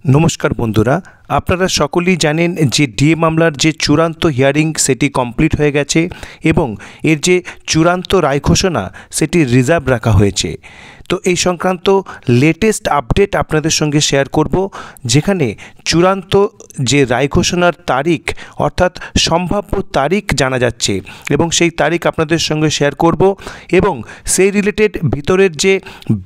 নমস্কার বন্ধুরা, আপনারা সকলেই জানেন যে ডিএ মামলার যে চূড়ান্ত হিয়ারিং সেটি কমপ্লিট হয়ে গেছে এবং এর যে চূড়ান্ত রায় ঘোষণা সেটি রিজার্ভ রাখা হয়েছে। তো এই সংক্রান্ত লেটেস্ট আপডেট আপনাদের সঙ্গে শেয়ার করব, যেখানে চূড়ান্ত যে রায় ঘোষণার তারিখ অর্থাৎ সম্ভাব্য তারিখ জানা যাচ্ছে এবং সেই তারিখ আপনাদের সঙ্গে শেয়ার করব এবং সেই রিলেটেড ভিতরের যে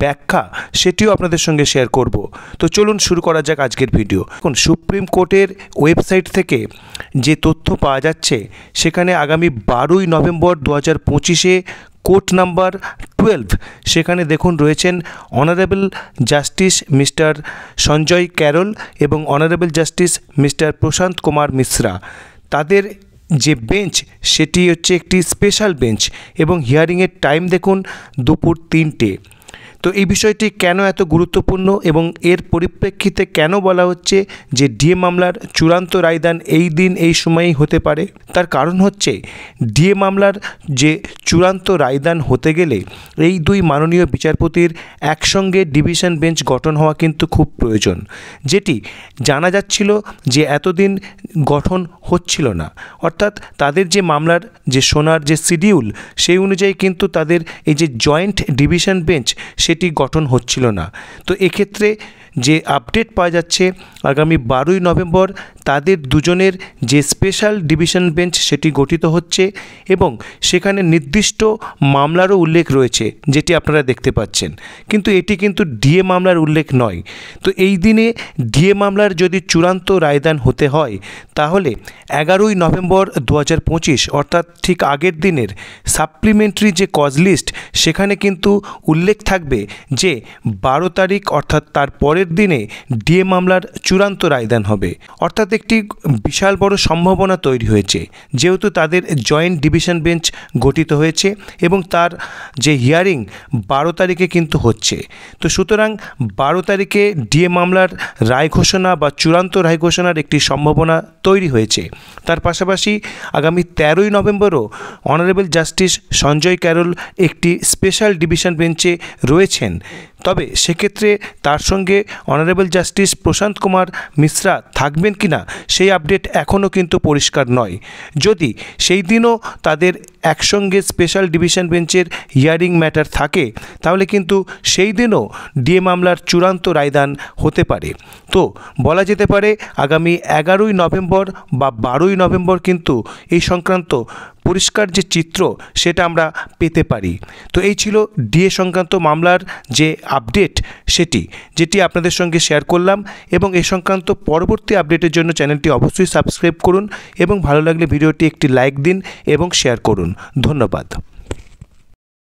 ব্যাখ্যা সেটিও আপনাদের সঙ্গে শেয়ার করব। তো চলুন শুরু করা যাক আজকের ভিডিও। এখন সুপ্রিম কোর্টের ওয়েবসাইট থেকে যে তথ্য পাওয়া যাচ্ছে সেখানে আগামী 12ই নভেম্বর 2025-এ কোর্ট নাম্বার 12 সেখানে দেখুন রয়েছেন honourable justice mister Sanjay Karol এবং honourable justice mister Prashant Kumar Mishra. তাদের যে বেঞ্চ সেটি হচ্ছে একটি স্পেশাল বেঞ্চ এবং হিয়ারিংয়ের টাইম দেখুন দুপুর 3টে। তো এই বিষয়টি কেন এত গুরুত্বপূর্ণ এবং এর পরিপ্রেক্ষিতে কেন বলা হচ্ছে যে ডিএ মামলার চূড়ান্ত রায়দান এই দিন এই সময়েই হতে পারে, তার কারণ হচ্ছে ডিএ মামলার যে চূড়ান্ত রায়দান হতে গেলে এই দুই মাননীয় বিচারপতির একসঙ্গে ডিভিশন বেঞ্চ গঠন হওয়া কিন্তু খুব প্রয়োজন, যেটি জানা যাচ্ছিল যে এতদিন গঠন হচ্ছিল না। অর্থাৎ তাদের যে মামলার যে শোনার যে শিডিউল সেই অনুযায়ী কিন্তু তাদের এই যে জয়েন্ট ডিভিশন বেঞ্চ সেটি গঠন হচ্ছিল না। তো এক্ষেত্রে যে আপডেট পাওয়া যাচ্ছে আগামী 12ই নভেম্বর তাদের দুজনের যে স্পেশাল ডিভিশন বেঞ্চ সেটি গঠিত হচ্ছে এবং সেখানে নির্দিষ্ট মামলারও উল্লেখ রয়েছে, যেটি আপনারা দেখতে পাচ্ছেন, কিন্তু এটি কিন্তু ডিএ মামলার উল্লেখ নয়। তো এই দিনে ডিএ মামলার যদি চূড়ান্ত রায়দান হতে হয় তাহলে 11ই নভেম্বর 2025 অর্থাৎ ঠিক আগের দিনের সাপ্লিমেন্টারি যে কজ লিস্ট সেখানে কিন্তু উল্লেখ থাকবে যে 12 তারিখ অর্থাৎ তার পরের দিনে ডিএ মামলার চূড়ান্ত রায়দান হবে। অর্থাৎ একটি বিশাল বড় সম্ভাবনা তৈরি হয়েছে, যেহেতু তাদের জয়েন্ট ডিভিশন বেঞ্চ গঠিত হয়েছে এবং তার যে হিয়ারিং 12 তারিখে কিন্তু হচ্ছে। তো সুতরাং 12 তারিখে ডিএ মামলার রায় ঘোষণা বা চূড়ান্ত রায় ঘোষণার একটি সম্ভাবনা তৈরি হয়েছে। তার পাশাপাশি আগামী 13ই নভেম্বরও অনারেবল জাস্টিস সঞ্জয় ক্যারল একটি স্পেশাল ডিভিশন বেঞ্চে রয়েছেন। তবে সেক্ষেত্রে তার সঙ্গে অনারেবল জাস্টিস প্রশান্ত কুমার মিশ্রা থাকবেন কিনা সেই আপডেট এখনও কিন্তু পরিষ্কার নয়। যদি সেই দিনও তাদের একসঙ্গে স্পেশাল ডিভিশন বেঞ্চের হিয়ারিং ম্যাটার থাকে তাহলে কিন্তু সেই দিনও ডিএ মামলার চূড়ান্ত রায়দান হতে পারে। তো বলা যেতে পারে আগামী 11ই নভেম্বর বা 12ই নভেম্বর কিন্তু এই সংক্রান্ত পরিষ্কার যে চিত্র সেটা আমরা পেতে পারি। তো এই ছিল ডিএ সংক্রান্ত মামলার যে আপডেট যেটি আপনাদের সঙ্গে শেয়ার করলাম এবং এই সংক্রান্ত পরবর্তী আপডেটের জন্য চ্যানেলটি অবশ্যই সাবস্ক্রাইব করুন এবং ভালো লাগলে ভিডিওটি একটি লাইক দিন এবং শেয়ার করুন। ধন্যবাদ।